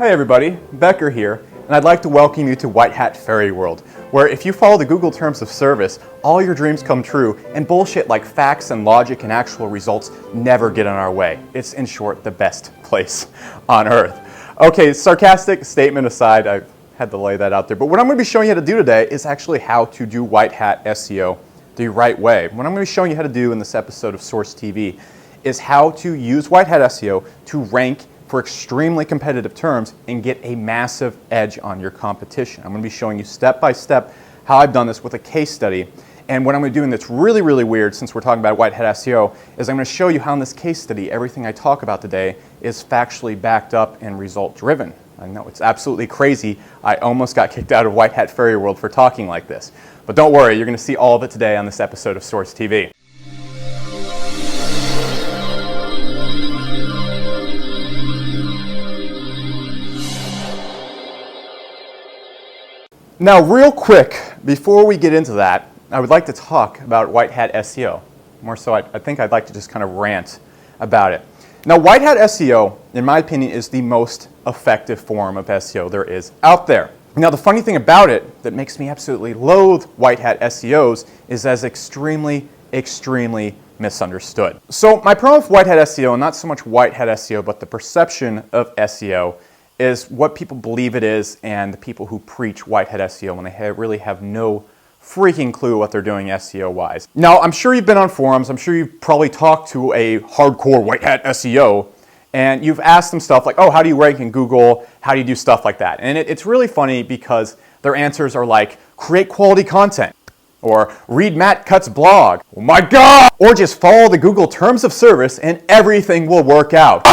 Hi everybody, Becker here, and I'd like to welcome you to White Hat Fairy World, where if you follow the Google Terms of Service, all your dreams come true, and bullshit like facts and logic and actual results never get in our way. It's, in short, the best place on earth. Okay, sarcastic statement aside, I had to lay that out there, but what I'm going to be showing you how to do today is actually how to do White Hat SEO the right way. What I'm going to be showing you how to do in this episode of Source TV is how to use White Hat SEO to rank for extremely competitive terms and get a massive edge on your competition. I'm going to be showing you step by step how I've done this with a case study. And what I'm going to do, and that's really, really weird since we're talking about White Hat SEO, is I'm going to show you how in this case study, everything I talk about today is factually backed up and result driven. I know it's absolutely crazy. I almost got kicked out of White Hat Fairy World for talking like this. But don't worry, you're going to see all of it today on this episode of Source TV. Now, real quick, before we get into that, I would like to talk about White Hat SEO. More so, I think I'd like to just kind of rant about it. Now, White Hat SEO, in my opinion, is the most effective form of SEO there is out there. Now, the funny thing about it that makes me absolutely loathe White Hat SEOs is as extremely, extremely misunderstood. So my problem with White Hat SEO, and not so much White Hat SEO, but the perception of SEO, is what people believe it is and the people who preach White Hat SEO when they really have no freaking clue what they're doing SEO-wise. Now, I'm sure you've been on forums, I'm sure you've probably talked to a hardcore White Hat SEO, and you've asked them stuff like, oh, how do you rank in Google? How do you do stuff like that? And it's really funny because their answers are like, create quality content, or read Matt Cutts' blog, oh my God, or just follow the Google Terms of Service and everything will work out.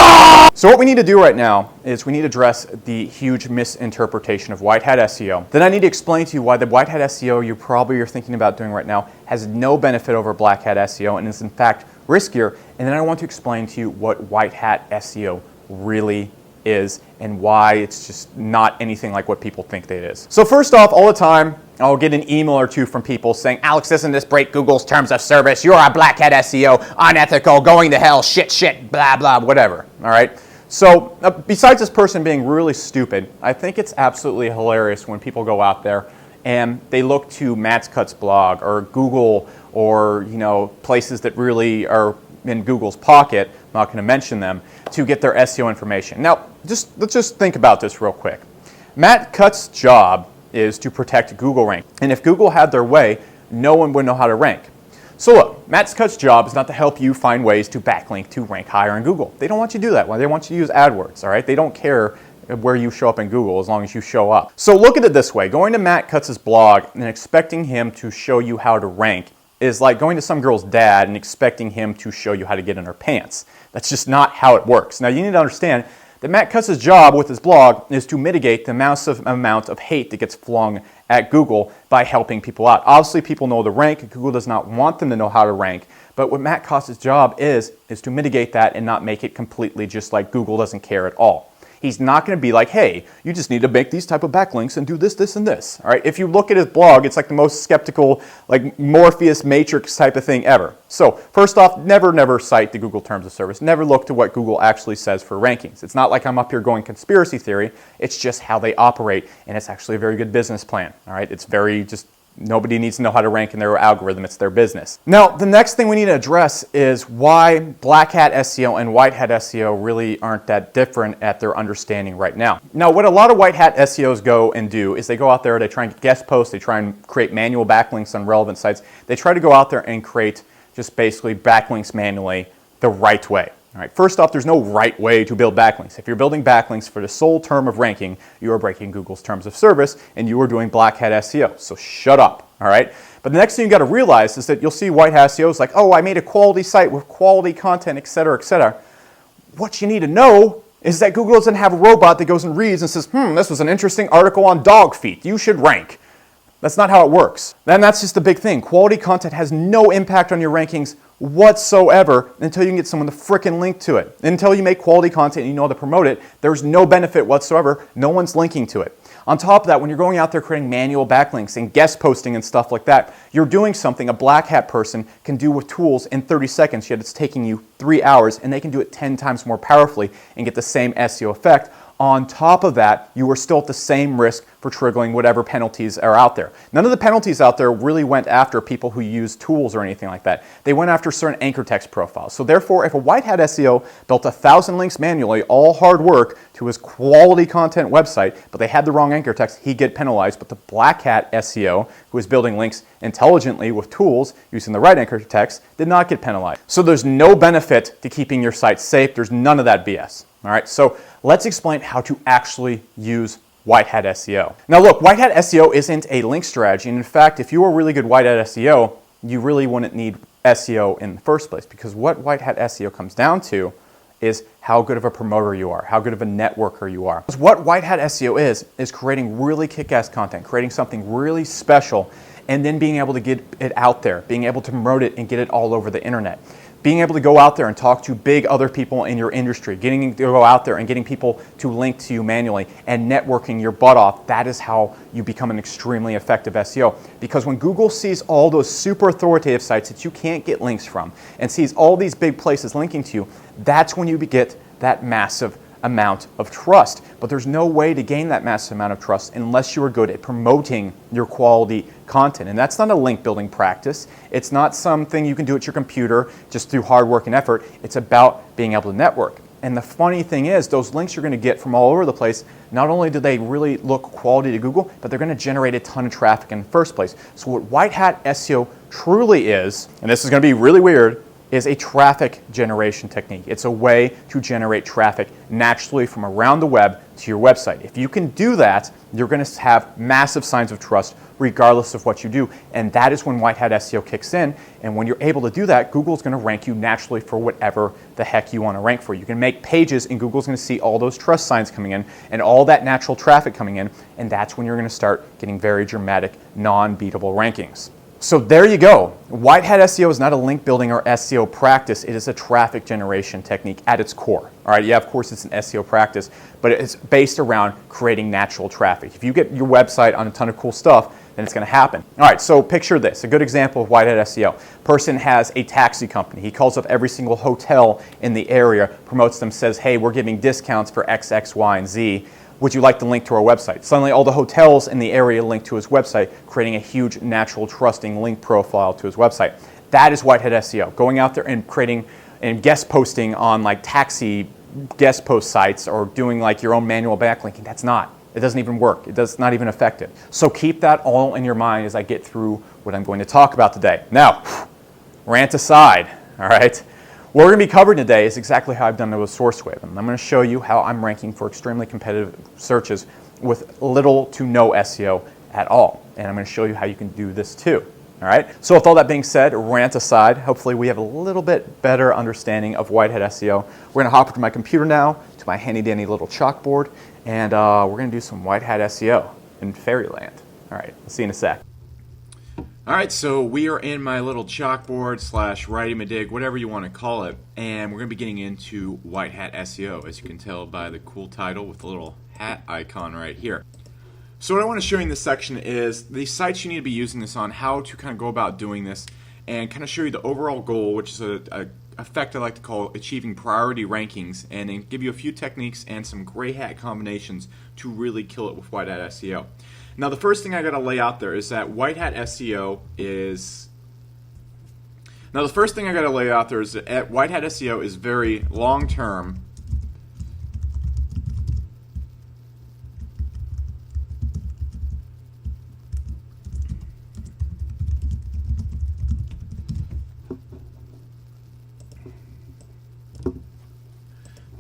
So what we need to do right now is we need to address the huge misinterpretation of White Hat SEO. Then I need to explain to you why the White Hat SEO you probably are thinking about doing right now has no benefit over Black Hat SEO and is in fact riskier. And then I want to explain to you what White Hat SEO really is and why it's just not anything like what people think that it is. So first off, all the time, I'll get an email or two from people saying, Alex, doesn't this break Google's terms of service? You're a Black Hat SEO, unethical, going to hell, shit, blah, blah, whatever, all right? So besides this person being really stupid, I think it's absolutely hilarious when people go out there and they look to Matt Cutts' blog or Google or, places that really are in Google's pocket, I'm not going to mention them, to get their SEO information. Now, let's just think about this real quick. Matt Cutts' job is to protect Google rank. And if Google had their way, no one would know how to rank. So look, Matt Cutts' job is not to help you find ways to backlink to rank higher in Google. They don't want you to do that. They want you to use AdWords, all right? They don't care where you show up in Google as long as you show up. So look at it this way. Going to Matt Cutts' blog and expecting him to show you how to rank is like going to some girl's dad and expecting him to show you how to get in her pants. That's just not how it works. Now you need to understand that Matt Cutts' job with his blog is to mitigate the massive amount of hate that gets flung at Google by helping people out. Obviously, people know the rank. Google does not want them to know how to rank. But what Matt Cutts' job is to mitigate that and not make it completely just like Google doesn't care at all. He's not going to be like, hey, you just need to make these type of backlinks and do this, this, and this. All right? If you look at his blog, it's like the most skeptical, like Morpheus Matrix type of thing ever. So first off, never cite the Google Terms of Service. Never look to what Google actually says for rankings. It's not like I'm up here going conspiracy theory. It's just how they operate, and it's actually a very good business plan. All right? It's very just... Nobody needs to know how to rank in their algorithm. It's their business. Now, the next thing we need to address is why Black Hat SEO and White Hat SEO really aren't that different at their understanding right now. Now, what a lot of White Hat SEOs go and do is they go out there, they try and guest post, they try and create manual backlinks on relevant sites. They try to go out there and create just basically backlinks manually the right way. All right, first off, there's no right way to build backlinks. If you're building backlinks for the sole term of ranking, you are breaking Google's terms of service and you are doing Black Hat SEO. So shut up, all right? But the next thing you got to realize is that you'll see White Hat SEOs like, oh, I made a quality site with quality content, et cetera, et cetera. What you need to know is that Google doesn't have a robot that goes and reads and says, this was an interesting article on dog feet. You should rank. That's not how it works. And that's just the big thing. Quality content has no impact on your rankings whatsoever until you can get someone to frickin' link to it. Until you make quality content and you know how to promote it, there's no benefit whatsoever. No one's linking to it. On top of that, when you're going out there creating manual backlinks and guest posting and stuff like that, you're doing something a Black Hat person can do with tools in 30 seconds, yet it's taking you 3 hours, and they can do it 10 times more powerfully and get the same SEO effect. On top of that, you are still at the same risk for triggering whatever penalties are out there. None of the penalties out there really went after people who use tools or anything like that. They went after certain anchor text profiles. So therefore, if a white hat SEO built 1,000 links manually, all hard work, to his quality content website, but they had the wrong anchor text, he'd get penalized. But the black hat SEO, who is building links intelligently with tools using the right anchor text, did not get penalized. So there's no benefit to keeping your site safe. There's none of that BS. All right, so let's explain how to actually use white hat SEO. Now look, white hat SEO isn't a link strategy. And in fact, if you were really good white hat SEO, you really wouldn't need SEO in the first place, because what white hat SEO comes down to is how good of a promoter you are, how good of a networker you are. What white hat SEO is creating really kick-ass content, creating something really special, and then being able to get it out there, being able to promote it and get it all over the internet. Being able to go out there and talk to big other people in your industry, getting to go out there and getting people to link to you manually and networking your butt off, that is how you become an extremely effective SEO. Because when Google sees all those super authoritative sites that you can't get links from and sees all these big places linking to you, that's when you get that massive amount of trust. But there's no way to gain that massive amount of trust unless you are good at promoting your quality content. And that's not a link building practice. It's not something you can do at your computer just through hard work and effort. It's about being able to network. And the funny thing is, those links you're going to get from all over the place, not only do they really look quality to Google, but they're going to generate a ton of traffic in the first place. So what white hat SEO truly is, and this is going to be really weird, is a traffic generation technique. It's a way to generate traffic naturally from around the web to your website. If you can do that, you're going to have massive signs of trust regardless of what you do. And that is when white hat SEO kicks in. And when you're able to do that, Google's going to rank you naturally for whatever the heck you want to rank for. You can make pages and Google's going to see all those trust signs coming in and all that natural traffic coming in. And that's when you're going to start getting very dramatic, non-beatable rankings. So there you go. White hat SEO is not a link building or SEO practice. It is a traffic generation technique at its core. All right, yeah, of course it's an SEO practice, but it's based around creating natural traffic. If you get your website on a ton of cool stuff, then it's going to happen. All right, so picture this. A good example of white hat SEO. Person has a taxi company. He calls up every single hotel in the area, promotes them, says, hey, we're giving discounts for X, X, Y, and Z. Would you like to link to our website? Suddenly all the hotels in the area link to his website, creating a huge natural trusting link profile to his website. That is white hat SEO. Going out there and creating and guest posting on like taxi guest post sites or doing like your own manual backlinking. That's not. It doesn't even work. It's not even effective. So keep that all in your mind as I get through what I'm going to talk about today. Now, rant aside, all right? What we're going to be covering today is exactly how I've done it with SourceWave. And I'm going to show you how I'm ranking for extremely competitive searches with little to no SEO at all. And I'm going to show you how you can do this too. All right. So with all that being said, rant aside, hopefully we have a little bit better understanding of white hat SEO. We're going to hop to my computer now, to my handy dandy little chalkboard, and we're going to do some white hat SEO in fairyland. All right. I'll see you in a sec. All right, so we are in my little chalkboard / writing-a-dig, whatever you want to call it, and we're going to be getting into white hat SEO, as you can tell by the cool title with the little hat icon right here. So what I want to show you in this section is the sites you need to be using this on, how to kind of go about doing this, and kind of show you the overall goal, which is a effect I like to call achieving priority rankings, and then give you a few techniques and some gray hat combinations to really kill it with white hat SEO. Now the first thing I got to lay out there is that white hat SEO is white hat SEO is very long-term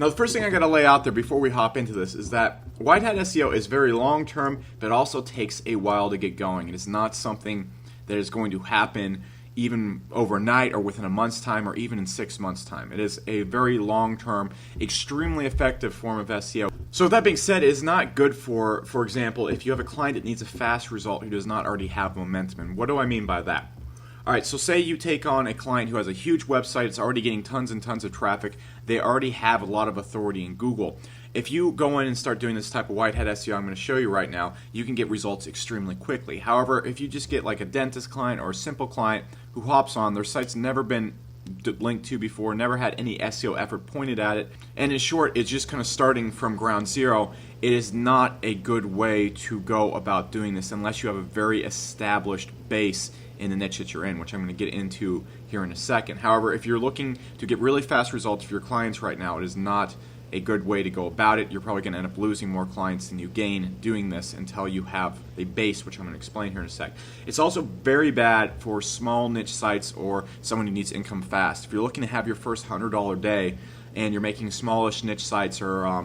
Now, the first thing I got to lay out there before we hop into this is that white hat SEO is very long-term, but it also takes a while to get going. It is not something that is going to happen even overnight or within a month's time or even in 6 months' time. It is a very long-term, extremely effective form of SEO. So with that being said, it is not good for example, if you have a client that needs a fast result who does not already have momentum. And what do I mean by that? All right, so say you take on a client who has a huge website, it's already getting tons and tons of traffic, they already have a lot of authority in Google. If you go in and start doing this type of white hat SEO I'm going to show you right now, you can get results extremely quickly. However, if you just get like a dentist client or a simple client who hops on, their site's never been linked to before, never had any SEO effort pointed at it, and in short, it's just kind of starting from ground zero. It is not a good way to go about doing this unless you have a very established base in the niche that you're in, which I'm going to get into here in a second. However, if you're looking to get really fast results for your clients right now, it is not a good way to go about it. You're probably going to end up losing more clients than you gain doing this until you have a base, which I'm going to explain here in a sec. It's also very bad for small niche sites or someone who needs income fast. If you're looking to have your first $100 day and you're making smallish niche sites or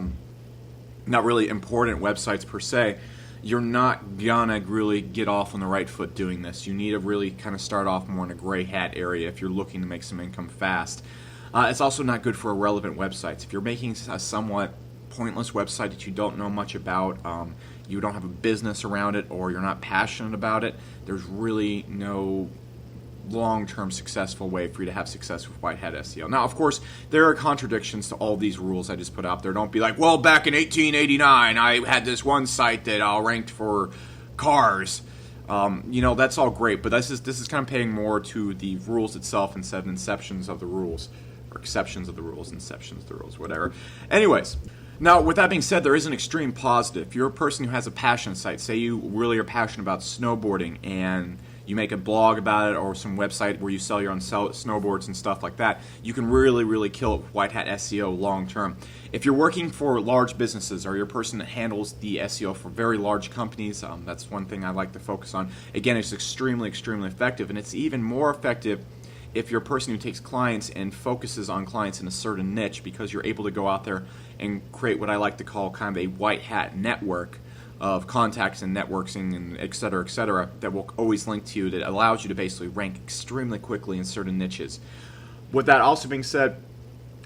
not really important websites per se, you're not gonna really get off on the right foot doing this. You need to really kind of start off more in a gray hat area if you're looking to make some income fast. It's also not good for irrelevant websites. If you're making a somewhat pointless website that you don't know much about, you don't have a business around it, or you're not passionate about it, there's really no long-term successful way for you to have success with White Hat SEO. Now, of course, there are contradictions to all these rules I just put out there. Don't be like, well, back in 1889, I had this one site that ranked for cars. That's all great, but this is kind of paying more to the rules itself instead of inceptions of the rules, or exceptions of the rules, inceptions of the rules, whatever. Anyways, now, with that being said, there is an extreme positive. If you're a person who has a passion site, say you really are passionate about snowboarding and you make a blog about it or some website where you sell your own snowboards and stuff like that, you can really, really kill it with White Hat SEO long term. If you're working for large businesses or you're a person that handles the SEO for very large companies, that's one thing I like to focus on. Again, it's extremely, extremely effective, and it's even more effective if you're a person who takes clients and focuses on clients in a certain niche, because you're able to go out there and create what I like to call kind of a white hat network of contacts and networking and et cetera, that will always link to you, that allows you to basically rank extremely quickly in certain niches. With that also being said,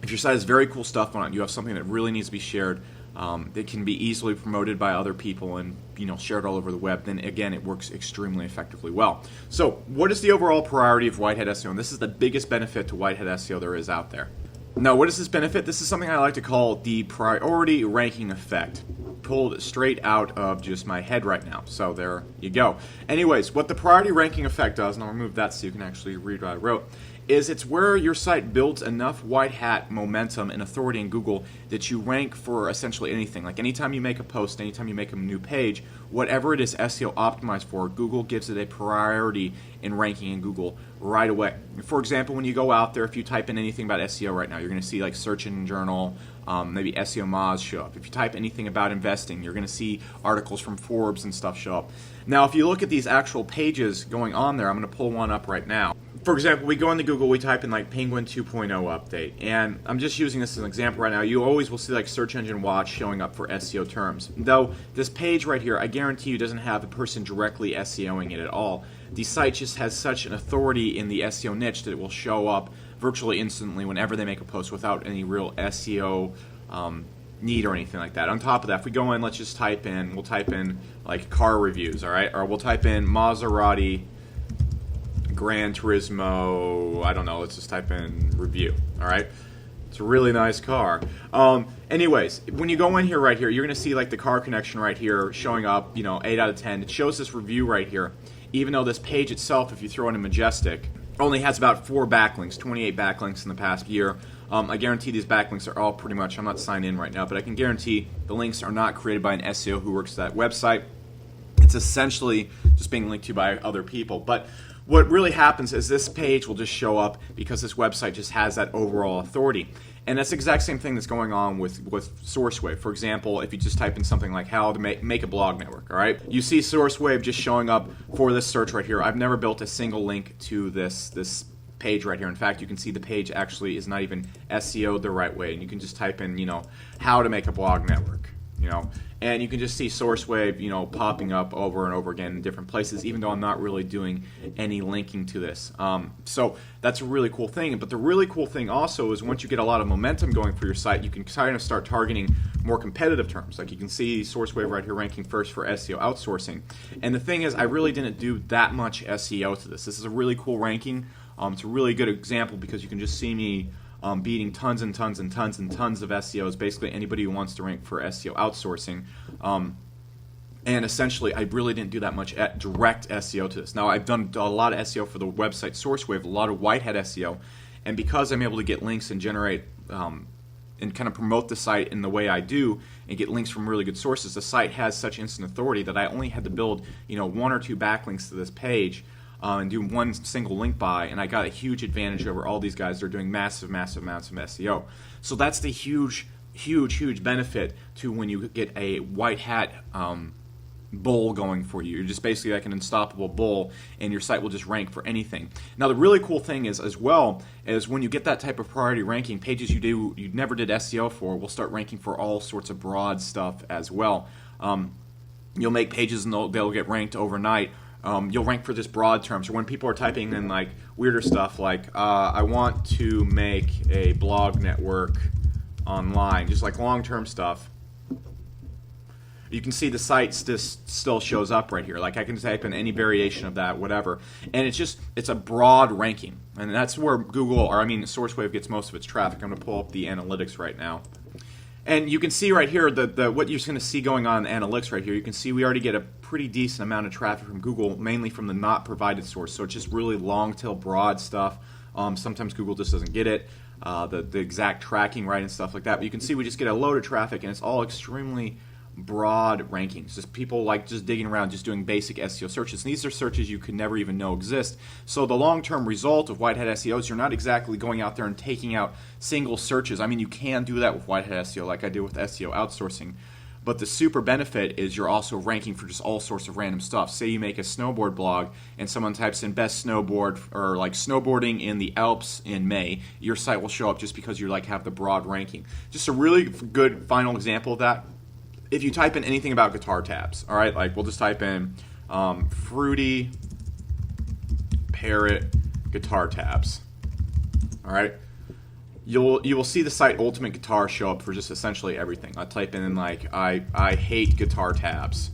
if your site has very cool stuff on it, you have something that really needs to be shared, that can be easily promoted by other people and shared all over the web, then again it works extremely effectively well. So what is the overall priority of White Hat SEO? And this is the biggest benefit to White Hat SEO there is out there. Now, what is this benefit? This is something I like to call the priority ranking effect, pulled straight out of just my head right now. So there you go. Anyways, what the priority ranking effect does, and I'll remove that so you can actually read what I wrote, is it's where your site builds enough white hat momentum and authority in Google that you rank for essentially anything. Like anytime you make a post, anytime you make a new page, whatever it is SEO optimized for, Google gives it a priority in ranking in Google right away. For example, when you go out there, if you type in anything about SEO right now, you're going to see like Search Engine Journal, maybe SEO Moz show up. If you type anything about investing, you're going to see articles from Forbes and stuff show up. Now, if you look at these actual pages going on there, I'm going to pull one up right now. For example, we go into Google, we type in like Penguin 2.0 update, and I'm just using this as an example right now. You always will see like Search Engine Watch showing up for SEO terms. Though this page right here, I guarantee you doesn't have a person directly SEOing it at all. The site just has such an authority in the SEO niche that it will show up virtually instantly whenever they make a post without any real SEO need or anything like that. On top of that, if we go in, let's just type in, we'll type in like car reviews, all right? Or we'll type in Maserati Gran Turismo, I don't know, let's just type in review, all right? It's a really nice car. Anyways, when you go in here right here, you're going to see like the car connection right here showing up, 8 out of 10. It shows this review right here, even though this page itself, if you throw in a Majestic, only has about 4 backlinks, 28 backlinks in the past year. I guarantee these backlinks are all pretty much, I'm not signed in right now, but I can guarantee the links are not created by an SEO who works at that website. It's essentially just being linked to by other people. But what really happens is this page will just show up because this website just has that overall authority. And that's the exact same thing that's going on with SourceWave. For example, if you just type in something like how to make a blog network, all right? You see SourceWave just showing up for this search right here. I've never built a single link to this page right here. In fact, you can see the page actually is not even SEO'd the right way. And you can just type in, how to make a blog network, and you can just see SourceWave, popping up over and over again in different places, even though I'm not really doing any linking to this. So that's a really cool thing. But the really cool thing also is once you get a lot of momentum going for your site, you can kind of start targeting more competitive terms. Like you can see SourceWave right here ranking first for SEO outsourcing. And the thing is, I really didn't do that much SEO to this. This is a really cool ranking. It's a really good example because you can just see me beating tons and tons and tons and tons of SEOs, basically anybody who wants to rank for SEO outsourcing. And essentially, I really didn't do that much direct SEO to this. Now, I've done a lot of SEO for the website SourceWave, a lot of white hat SEO, And because I'm able to get links and generate and kind of promote the site in the way I do and get links from really good sources, the site has such instant authority that I only had to build, one or two backlinks to this page and do one single link buy, and I got a huge advantage over all these guys. They're doing massive, massive amounts of SEO. So that's the huge benefit to when you get a white hat bull going for you. You're just basically like an unstoppable bull, and your site will just rank for anything. Now, the really cool thing is, as well, is when you get that type of priority ranking, pages you never did SEO for will start ranking for all sorts of broad stuff as well. You'll make pages and they'll get ranked overnight. You'll rank for just broad terms, or when people are typing in like weirder stuff like I want to make a blog network online, just like long-term stuff. You can see the site still shows up right here. Like I can type in any variation of that, whatever, and it's a broad ranking, and that's where SourceWave gets most of its traffic. I'm going to pull up the analytics right now, and you can see right here what you're going to see going on in analytics right here. You can see we already get a pretty decent amount of traffic from Google, mainly from the not provided source. So it's just really long tail, broad stuff. Sometimes Google just doesn't get it, the exact tracking right and stuff like that. But you can see we just get a load of traffic, and it's all extremely broad rankings, just people like just digging around, just doing basic SEO searches. And these are searches you could never even know exist. So the long-term result of Whitehat SEO is you're not exactly going out there and taking out single searches. I mean, you can do that with Whitehat SEO like I did with SEO outsourcing, but the super benefit is you're also ranking for just all sorts of random stuff. Say you make a snowboard blog and someone types in best snowboard or like snowboarding in the Alps in May, your site will show up just because you like have the broad ranking. Just a really good final example of that. If you type in anything about guitar tabs, all right, like we'll just type in Fruity Parrot guitar tabs, all right, you will see the site Ultimate Guitar show up for just essentially everything. I type in like I hate guitar tabs,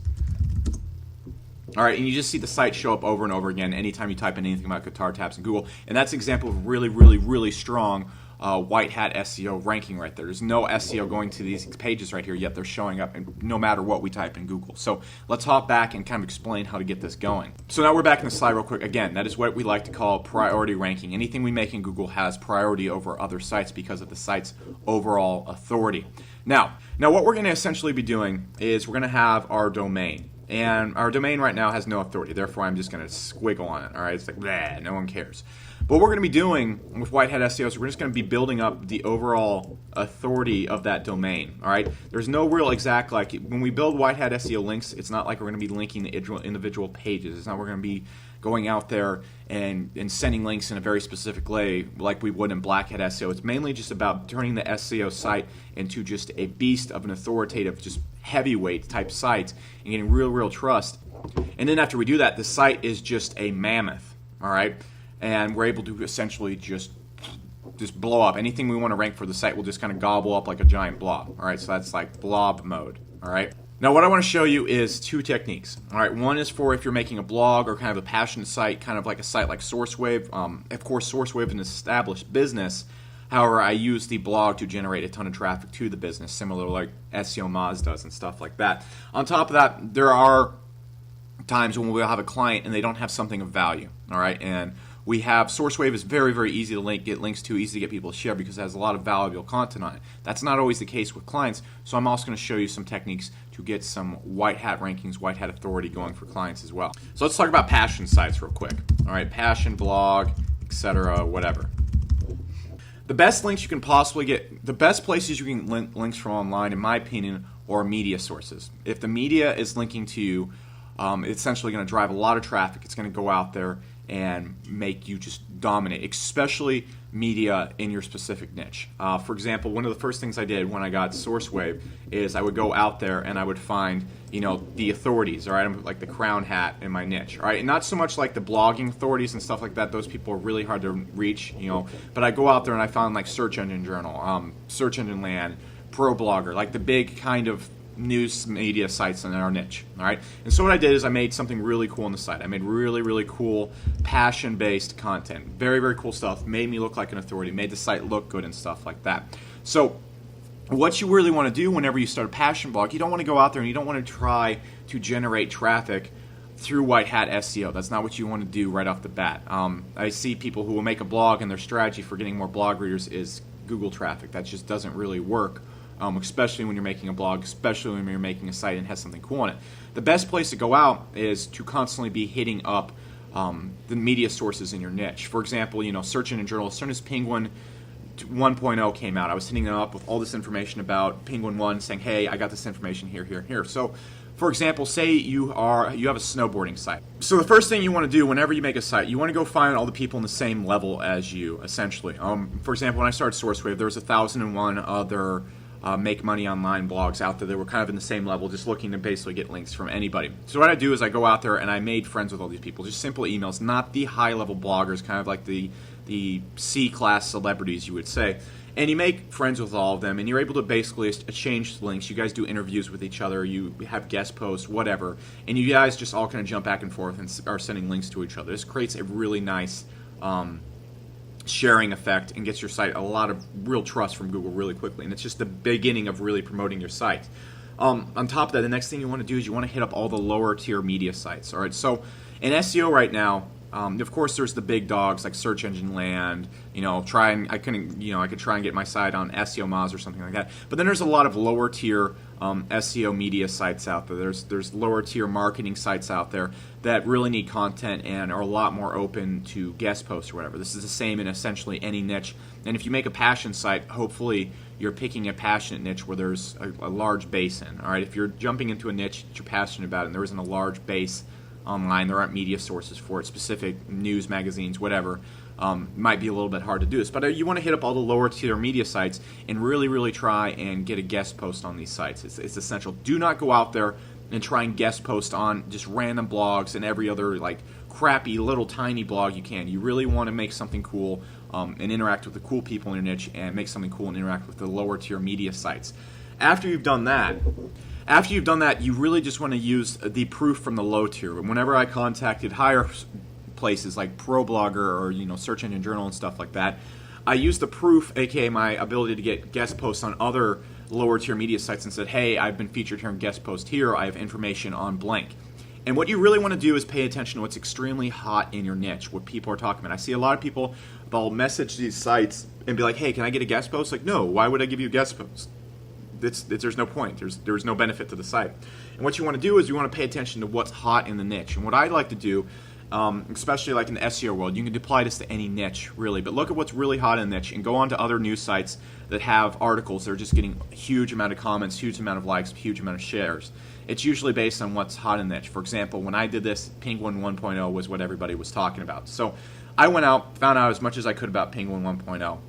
all right, and you just see the site show up over and over again anytime you type in anything about guitar tabs in Google, and that's an example of really strong white hat SEO ranking right there. There's no SEO going to these pages right here, yet they're showing up no matter what we type in Google. So let's hop back and kind of explain how to get this going. So now we're back in the slide real quick. Again, that is what we like to call priority ranking. Anything we make in Google has priority over other sites because of the site's overall authority. Now what we're going to essentially be doing is we're going to have our domain. And our domain right now has no authority, therefore I'm just going to squiggle on it. All right, it's like, bleh, no one cares. But what we're going to be doing with Whitehat SEO is we're just going to be building up the overall authority of that domain. All right, there's no real exact, like when we build Whitehat SEO links, it's not like we're going to be linking the individual pages. It's not we're going to be going out there and sending links in a very specific way like we would in Black Hat SEO. It's mainly just about turning the SEO site into just a beast of an authoritative, just heavyweight type site and getting real trust. And then after we do that, the site is just a mammoth, all right? And we're able to essentially just blow up. Anything we want to rank for, the site will just kind of gobble up like a giant blob, all right? So that's like blob mode, all right? Now what I want to show you is two techniques, all right? One is for if you're making a blog or kind of a passionate site, kind of like a site like SourceWave. Of course, SourceWave is an established business. However, I use the blog to generate a ton of traffic to the business, similar to like SEO Moz does and stuff like that. On top of that, there are times when we'll have a client and they don't have something of value, all right? And we have SourceWave is very easy to get links to, easy to get people to share because it has a lot of valuable content on it. That's not always the case with clients, so I'm also going to show you some techniques to get some white hat rankings, white hat authority going for clients as well. So let's talk about passion sites real quick. All right, passion, blog, etc., whatever. The best links you can possibly get, the best places you can link links from online, in my opinion, are media sources. If the media is linking to you, it's essentially going to drive a lot of traffic. It's going to go out there and make you just dominate, especially media in your specific niche. For example, one of the first things I did when I got SourceWave is I would go out there and I would find, the authorities, all right, like the crown hat in my niche, all right, and not so much like the blogging authorities and stuff like that. Those people are really hard to reach, but I go out there and I found like Search Engine Journal, Search Engine Land, ProBlogger, like the big kind of news media sites in our niche, all right? And so what I did is I made something really cool on the site. I made really cool passion-based content. Very cool stuff. Made me look like an authority. Made the site look good and stuff like that. So what you really want to do whenever you start a passion blog, you don't want to go out there and you don't want to try to generate traffic through white hat SEO. That's not what you want to do right off the bat. I see people who will make a blog and their strategy for getting more blog readers is Google traffic. That just doesn't really work, especially when you're making a blog, especially when you're making a site and has something cool on it. The best place to go out is to constantly be hitting up the media sources in your niche. For example, Search Engine Journal, as soon as Penguin 1.0 came out, I was hitting them up with all this information about Penguin 1, saying, hey, I got this information here, here, here. So, for example, say you have a snowboarding site. So the first thing you want to do whenever you make a site, you want to go find all the people in the same level as you, essentially. For example, when I started SourceWave, there was 1,001 other make money online blogs out there that were kind of in the same level, just looking to basically get links from anybody. So what I do is I go out there and I made friends with all these people, just simple emails, not the high-level bloggers, kind of like the C-class celebrities, you would say. And you make friends with all of them, and you're able to basically exchange links. You guys do interviews with each other, you have guest posts, whatever, and you guys just all kind of jump back and forth and are sending links to each other. This creates a really nice sharing effect and gets your site a lot of real trust from Google really quickly. And it's just the beginning of really promoting your site. On top of that, the next thing you want to do is you want to hit up all the lower tier media sites. All right, so in SEO right now, of course, there's the big dogs like Search Engine Land. I could try and get my site on SEO Moz or something like that. But then there's a lot of lower tier SEO media sites out there. There's lower tier marketing sites out there that really need content and are a lot more open to guest posts or whatever. This is the same in essentially any niche. And if you make a passion site, hopefully you're picking a passionate niche where there's a large base in. All right, if you're jumping into a niche that you're passionate about and there isn't a large base online, there aren't media sources for it, specific news, magazines, whatever, might be a little bit hard to do this. But you want to hit up all the lower tier media sites and really, really try and get a guest post on these sites. It's essential. Do not go out there and try and guest post on just random blogs and every other like crappy little tiny blog you can. You really want to make something cool and interact with the cool people in your niche and make something cool and interact with the lower tier media sites. After you've done that, you really just want to use the proof from the low tier. Whenever I contacted higher places like ProBlogger or Search Engine Journal and stuff like that, I used the proof, aka my ability to get guest posts on other lower tier media sites, and said, hey, I've been featured here in guest post here. I have information on blank. And what you really want to do is pay attention to what's extremely hot in your niche, what people are talking about. I see a lot of people, they'll message these sites and be like, hey, can I get a guest post? Like, no, why would I give you a guest post? There's no point. There's no benefit to the site. And what you want to do is you want to pay attention to what's hot in the niche. And what I like to do, especially like in the SEO world, you can apply this to any niche, really. But look at what's really hot in the niche and go on to other news sites that have articles that are just getting a huge amount of comments, huge amount of likes, huge amount of shares. It's usually based on what's hot in the niche. For example, when I did this, Penguin 1.0 was what everybody was talking about. So I went out, found out as much as I could about Penguin 1.0.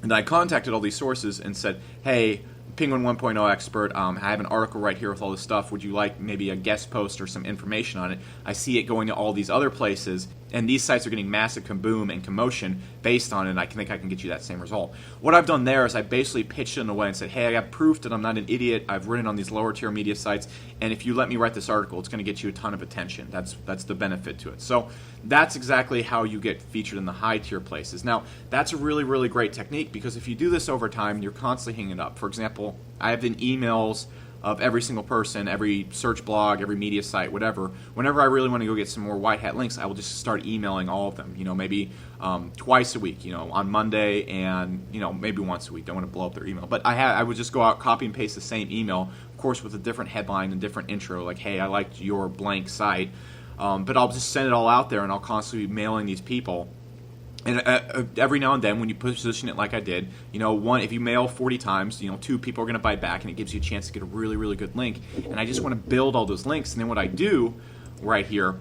And I contacted all these sources and said, hey, Penguin 1.0 expert, I have an article right here with all this stuff. Would you like maybe a guest post or some information on it? I see it going to all these other places, and these sites are getting massive kaboom and commotion based on it, and I think I can get you that same result. What I've done there is I basically pitched it in a way and said, hey, I got proof that I'm not an idiot. I've written on these lower tier media sites, and if you let me write this article, it's going to get you a ton of attention. That's the benefit to it. So that's exactly how you get featured in the high tier places. Now, that's a really, really great technique because if you do this over time, you're constantly hanging it up. For example, I have in emails of every single person, every search blog, every media site, whatever. Whenever I really want to go get some more white hat links, I will just start emailing all of them. Maybe twice a week. On Monday and maybe once a week. Don't want to blow up their email, but I would just go out, copy and paste the same email, of course, with a different headline and different intro, like, hey, I liked your blank site. But I'll just send it all out there, and I'll constantly be mailing these people. And every now and then, when you position it like I did, if you mail 40 times, 2 people are going to bite back, and it gives you a chance to get a really, really good link. And I just want to build all those links. And then what I do right here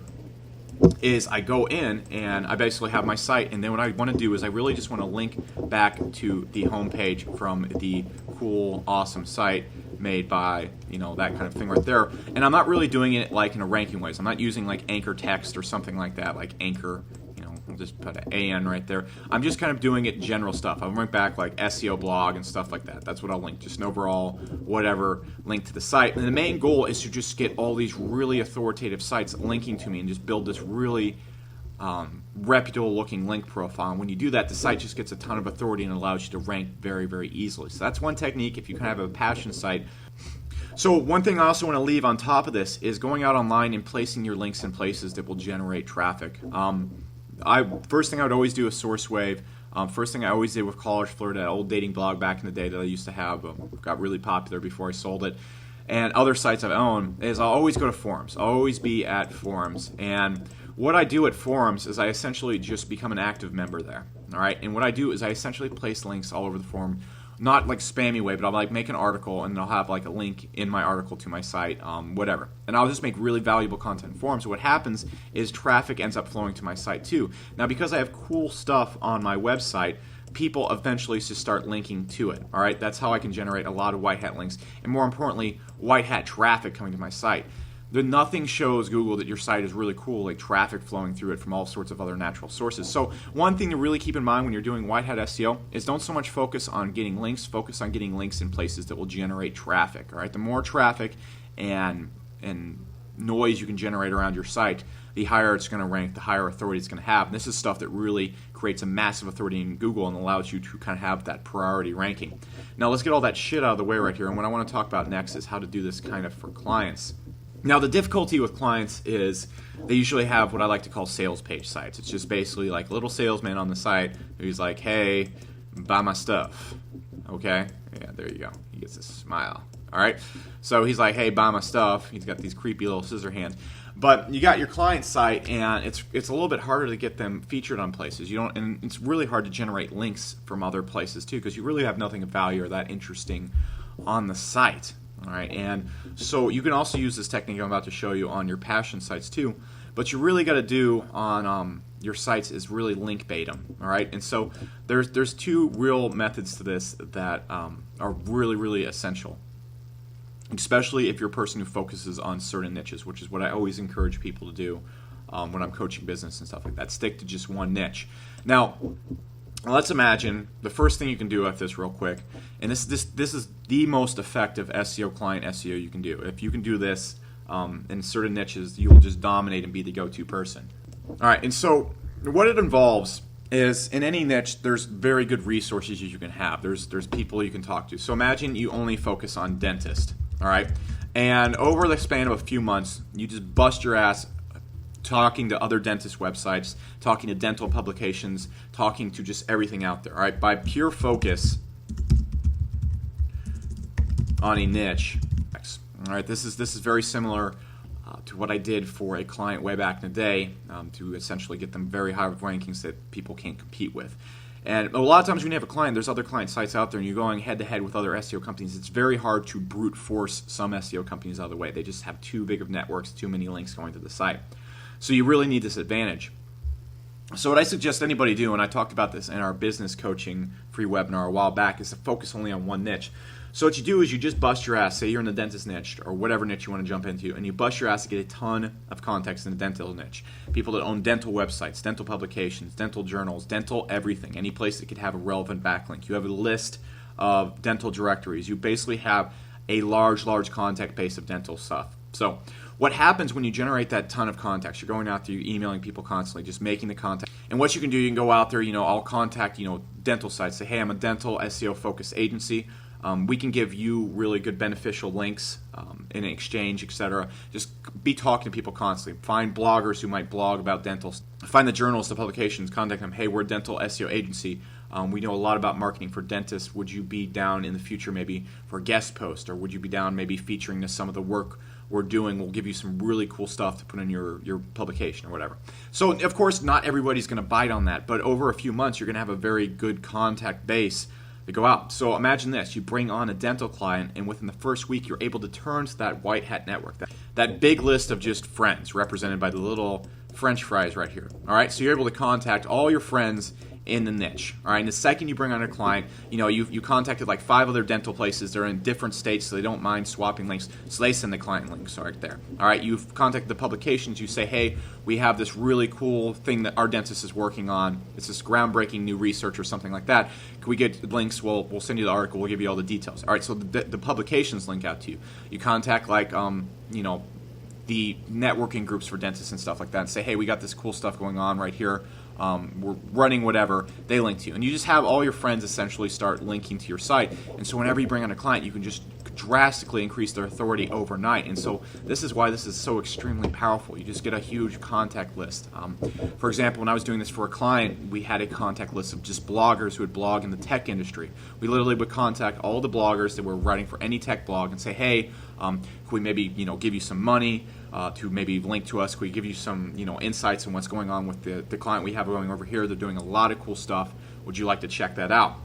is I go in and I basically have my site, and then what I want to do is I really just want to link back to the homepage from the cool, awesome site made by, that kind of thing right there. And I'm not really doing it like in a ranking way. So I'm not using like anchor text or something like that, like anchor. I'll just put an AN right there. I'm just kind of doing it general stuff. I'll link back like SEO blog and stuff like that. That's what I'll link, just an overall whatever link to the site. And the main goal is to just get all these really authoritative sites linking to me and just build this really reputable looking link profile. And when you do that, the site just gets a ton of authority and allows you to rank very, very easily. So that's one technique if you kind of have a passion site. So one thing I also want to leave on top of this is going out online and placing your links in places that will generate traffic. First thing I would always do is SourceWave. First thing I always did with College Flirt, that old dating blog back in the day that I used to have, got really popular before I sold it, and other sites I've owned, is I'll always go to forums. I'll always be at forums. And what I do at forums is I essentially just become an active member there. All right. And what I do is I essentially place links all over the forum, not like spammy way, but I'll like make an article and I'll have like a link in my article to my site, whatever. And I'll just make really valuable content in forums. So what happens is traffic ends up flowing to my site too. Now, because I have cool stuff on my website, people eventually just start linking to it. All right. That's how I can generate a lot of white hat links. And more importantly, white hat traffic coming to my site. Nothing shows Google that your site is really cool, like traffic flowing through it from all sorts of other natural sources. So one thing to really keep in mind when you're doing white hat SEO is don't so much focus on getting links, focus on getting links in places that will generate traffic. All right, the more traffic and noise you can generate around your site, the higher it's going to rank, the higher authority it's going to have. And this is stuff that really creates a massive authority in Google and allows you to kind of have that priority ranking. Now let's get all that shit out of the way right here. And what I want to talk about next is how to do this kind of for clients. Now, the difficulty with clients is they usually have what I like to call sales page sites. It's just basically like a little salesman on the site who's like, hey, buy my stuff. Okay? Yeah, there you go. He gets a smile. All right? So he's like, hey, buy my stuff. He's got these creepy little scissor hands. But you got your client site, and it's a little bit harder to get them featured on places. And it's really hard to generate links from other places, too, because you really have nothing of value or that interesting on the site. All right, and so you can also use this technique I'm about to show you on your passion sites too, but you really got to do on your sites is really link bait them. All right, and so there's two real methods to this that are really, really essential, especially if you're a person who focuses on certain niches, which is what I always encourage people to do when I'm coaching business and stuff like that. Stick to just one niche. Now, let's imagine the first thing you can do with this real quick, and this is the most effective SEO client SEO you can do. If you can do this in certain niches, you will just dominate and be the go-to person. All right, and so what it involves is in any niche, there's very good resources you can have. There's people you can talk to. So imagine you only focus on dentist, all right? And over the span of a few months, you just bust your ass talking to other dentist websites, talking to dental publications, talking to just everything out there. All right, by pure focus on a niche. All right, this is very similar to what I did for a client way back in the day to essentially get them very high rankings that people can't compete with. And a lot of times when you have a client, there's other client sites out there and you're going head-to-head with other SEO companies. It's very hard to brute force some SEO companies out of the way. They just have too big of networks, too many links going to the site. So you really need this advantage. So what I suggest anybody do, and I talked about this in our business coaching free webinar a while back, is to focus only on one niche. So what you do is you just bust your ass, say you're in the dentist niche or whatever niche you want to jump into, and you bust your ass to get a ton of contacts in the dental niche. People that own dental websites, dental publications, dental journals, dental everything, any place that could have a relevant backlink. You have a list of dental directories. You basically have a large contact base of dental stuff. So what happens when you generate that ton of contacts? You're going out there, you're emailing people constantly, just making the contact. And what you can do, you can go out there, I'll contact, dental sites, say, hey, I'm a dental SEO focused agency. We can give you really good beneficial links in exchange, etc. Just be talking to people constantly. Find bloggers who might blog about dental. Find the journals, the publications, contact them. Hey, we're a dental SEO agency. We know a lot about marketing for dentists. Would you be down in the future maybe for a guest post? Or would you be down maybe featuring some of the work we're doing? We'll give you some really cool stuff to put in your publication or whatever. So, of course, not everybody's going to bite on that. But over a few months, you're going to have a very good contact base to go out. So imagine this. You bring on a dental client, and within the first week, you're able to turn to that white hat network, that big list of just friends represented by the little French fries right here. All right, so you're able to contact all your friends in the niche. All right, and the second you bring on a client, you contacted like 5 other dental places. They're in different states, so they don't mind swapping links. So they send the client links right there. All right, you've contacted the publications. You say, hey, we have this really cool thing that our dentist is working on. It's this groundbreaking new research or something like that. Can we get links? We'll send you the article. We'll give you all the details. All right, so the publications link out to you. You contact like the networking groups for dentists and stuff like that and say, hey, we got this cool stuff going on right here. We're running whatever. They link to you. And you just have all your friends essentially start linking to your site. And so whenever you bring on a client, you can just drastically increase their authority overnight. And so this is why this is so extremely powerful. You just get a huge contact list. For example, when I was doing this for a client, we had a contact list of just bloggers who would blog in the tech industry. We literally would contact all the bloggers that were writing for any tech blog and say, hey, could we maybe give you some money to maybe link to us? Could we give you some insights on what's going on with the client we have going over here? They're doing a lot of cool stuff. Would you like to check that out?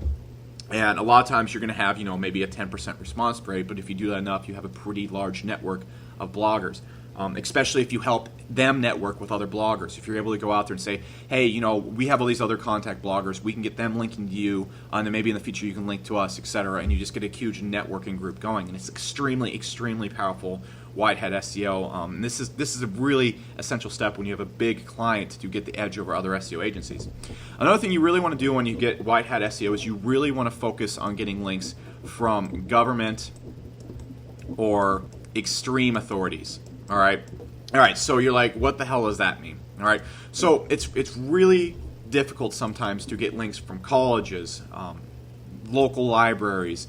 And a lot of times you're going to have, maybe a 10% response rate, but if you do that enough, you have a pretty large network of bloggers, especially if you help them network with other bloggers. If you're able to go out there and say, hey, we have all these other contact bloggers, we can get them linking to you, and then maybe in the future you can link to us, etc., and you just get a huge networking group going, and it's extremely, extremely powerful Whitehat SEO. This is a really essential step when you have a big client to get the edge over other SEO agencies. Another thing you really want to do when you get Whitehat SEO is you really want to focus on getting links from government or extreme authorities. All right. So you're like, what the hell does that mean? All right. So it's really difficult sometimes to get links from colleges, local libraries,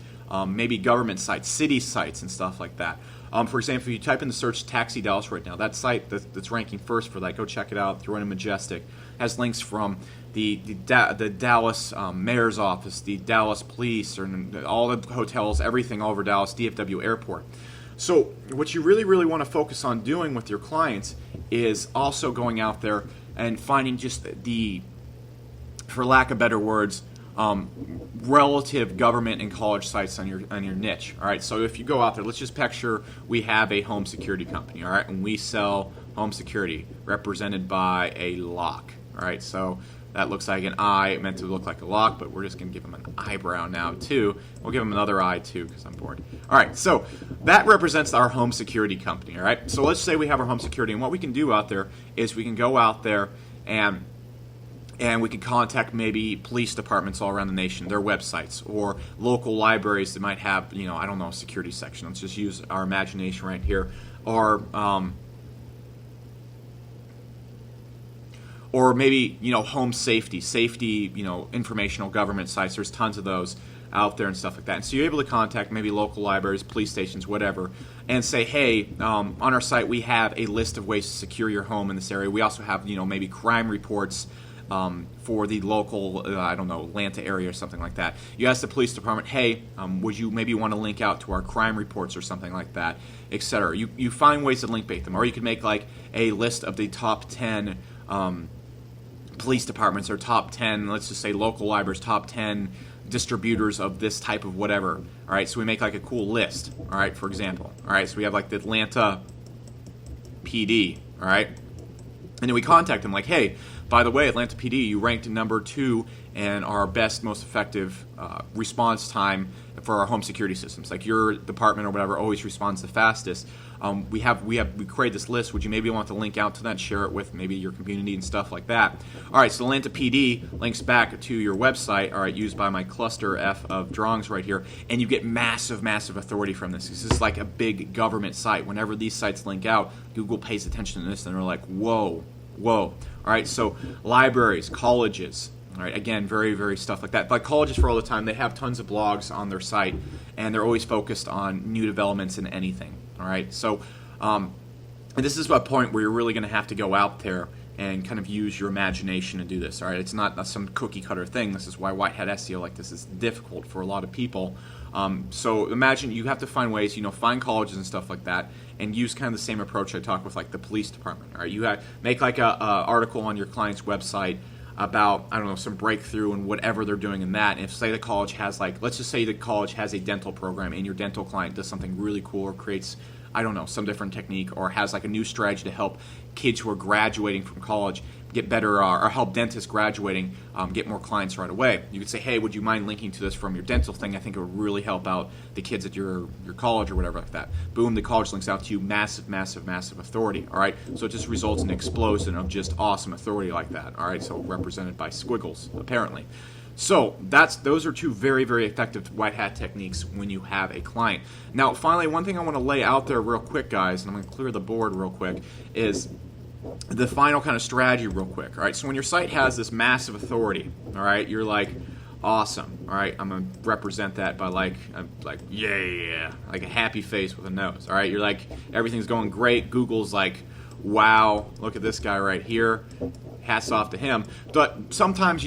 maybe government sites, city sites, and stuff like that. For example, if you type in the search Taxi Dallas right now, that site that's ranking first for that, go check it out. Throw in a Majestic. Has links from the Dallas mayor's office, the Dallas police, or all the hotels, everything all over Dallas, DFW airport. So what you really, really want to focus on doing with your clients is also going out there and finding just for lack of better words, relative government and college sites on your niche. All right, so if you go out there, let's just picture we have a home security company, all right, and we sell home security represented by a lock. All right, so that looks like an eye, meant to look like a lock, but we're just going to give them an eyebrow now too. We'll give them another eye too because I'm bored. All right, so that represents our home security company. All right, so let's say we have our home security, and what we can do out there is we can go out there and we can contact maybe police departments all around the nation, their websites, or local libraries that might have, I don't know, a security section. Let's just use our imagination right here. Or maybe, home safety, informational government sites. There's tons of those out there and stuff like that. And so you're able to contact maybe local libraries, police stations, whatever, and say, hey, on our site we have a list of ways to secure your home in this area. We also have, maybe crime reports for the local, Atlanta area or something like that. You ask the police department, hey, would you maybe want to link out to our crime reports or something like that, etc. You find ways to link bait them. Or you could make like a list of the top 10 police departments or top 10, let's just say local libraries, top 10 distributors of this type of whatever. All right, so we make like a cool list, all right, for example. All right, so we have like the Atlanta PD, all right? And then we contact them like, hey, by the way, Atlanta PD, you ranked number 2 and our best, most effective response time for our home security systems. Like your department or whatever always responds the fastest. We create this list. Would you maybe want to link out to that, share it with maybe your community and stuff like that? All right, so Atlanta PD links back to your website, all right, used by my cluster F of drawings right here, and you get massive, massive authority from this. This is like a big government site. Whenever these sites link out, Google pays attention to this, and they're like, whoa. All right, so libraries, colleges, all right, again, very, very stuff like that. Like colleges for all the time, they have tons of blogs on their site, and they're always focused on new developments in anything, all right? So and this is a point where you're really going to have to go out there and kind of use your imagination to do this, all right? It's not some cookie-cutter thing. This is why Whitehat SEO like this is difficult for a lot of people. So imagine you have to find ways, find colleges and stuff like that, and use kind of the same approach I talked with like the police department. All right, you make like a article on your client's website about, I don't know, some breakthrough and whatever they're doing in that. And if say the college has let's just say the college has a dental program and your dental client does something really cool or creates, I don't know, some different technique or has like a new strategy to help kids who are graduating from college get better or help dentists graduating get more clients right away. You could say, hey, would you mind linking to this from your dental thing? I think it would really help out the kids at your college or whatever like that. Boom, the college links out to you, massive, massive, massive authority, all right? So it just results in an explosion of just awesome authority like that, all right? So represented by squiggles, apparently. So those are 2 very, very effective white hat techniques when you have a client. Now, finally, one thing I want to lay out there real quick, guys, and I'm going to clear the board real quick, is the final kind of strategy real quick. All right, so when your site has this massive authority, all right, you're like, Awesome. All right, I'm gonna represent that by like yeah, like a happy face with a nose. All right, you're like everything's going great. Google's like, wow, look at this guy right here. Hats off to him. But sometimes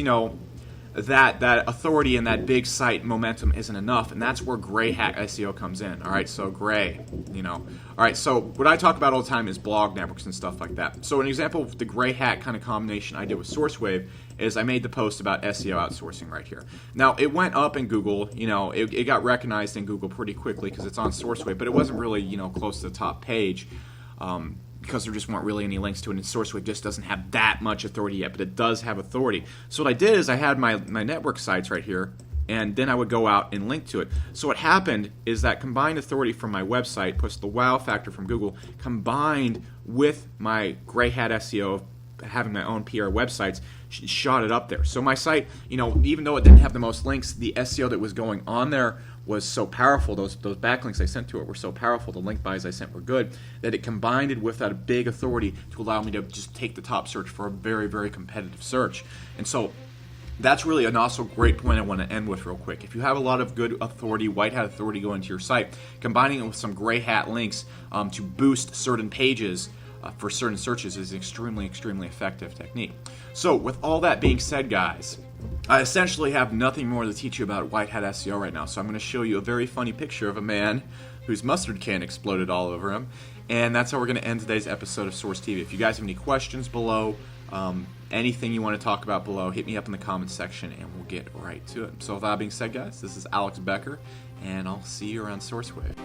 that authority and that big site momentum isn't enough, and that's where gray hat SEO comes in. All right, so gray, All right, so what I talk about all the time is blog networks and stuff like that. So an example of the gray hat kind of combination I did with SourceWave is I made the post about SEO outsourcing right here. Now, it went up in Google, it got recognized in Google pretty quickly because it's on SourceWave, but it wasn't really, close to the top page. Because there just weren't really any links to it, and SourceWave just doesn't have that much authority yet, but it does have authority. So what I did is I had my network sites right here, and then I would go out and link to it. So what happened is that combined authority from my website, plus the wow factor from Google, combined with my gray hat SEO of having my own PR websites, shot it up there. So my site, even though it didn't have the most links, the SEO that was going on there was so powerful, those backlinks I sent to it were so powerful, the link buys I sent were good, that it combined it with that big authority to allow me to just take the top search for a very, very competitive search. And so that's really an also great point I want to end with real quick. If you have a lot of good authority, white hat authority going to your site, combining it with some gray hat links to boost certain pages for certain searches is an extremely, extremely effective technique. So with all that being said, guys, I essentially have nothing more to teach you about white hat SEO right now, so I'm going to show you a very funny picture of a man whose mustard can exploded all over him, and that's how we're going to end today's episode of Source TV. If you guys have any questions below, anything you want to talk about below, hit me up in the comments section, and we'll get right to it. So with that being said, guys, this is Alex Becker, and I'll see you around SourceWave.